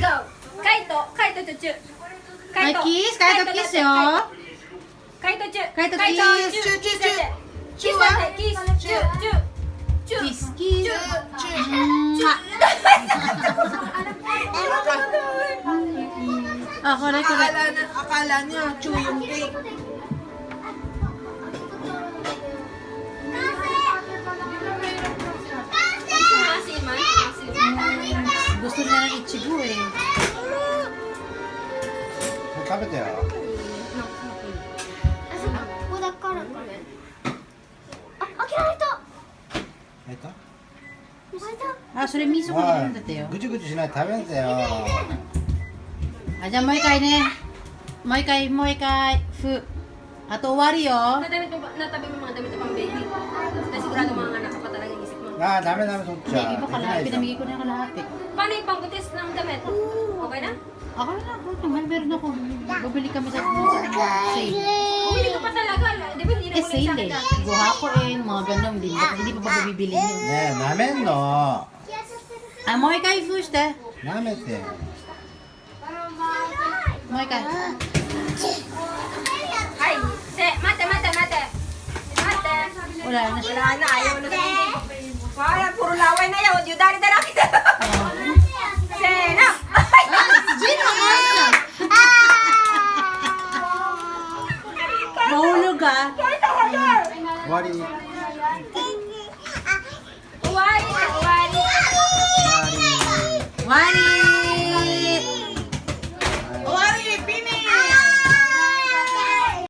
go. Kaito, Kaito to chu. Ay, kiss. Kaito kiss, yo. Kaito chu. Kaito Kaito kiss. chu. Chu. Kiss, kiss, chu, chu. Chu. Kiss, kiss. Chu. Mwah. Ah, correct. Akala niya, chew yung cake. Asin man. Asin. Gusto niya ng ichigo eh. 食べてよ。ここだからこれ。あ、開けられた。入った？開いた。 Ah, so rin miso ko din dati yo. ぐちゅぐちゅしないで食べんぜよ。 Ah, dyan, moikay ne. Moikay. Fu. Ato wari yo. Nadamit mo, natabi mo mga damit na pang baby. Kasi sigurado mga anak ka pa talaga yung isip mo. ああ、ダメダメそっち Hindi, ゃ。 di ba できな kalahati? いじゃん。 Pinamigay ko na yung kalahati. Paano yung pangbutis ng damit? Okay na? Ako na ako naman, meron ako. Babili kami sa sale. Bumili ka pa talaga. Di ba hindi na Eh, muna sale sa akin eh. dati? Guha ko eh, mga ganun. Hindi pa babibili yun. ねえ、舐めんの。 Ah, moikay first eh. 舐めて。 Moikay. Ay, mate. Mate. Wala na. Wala na, ayaw na sa hindi. Wala, puro laway na yun. Yung dari-dara kita. Sena! Mahulog ah. 終わり。終 Uwari. わり。 Wari!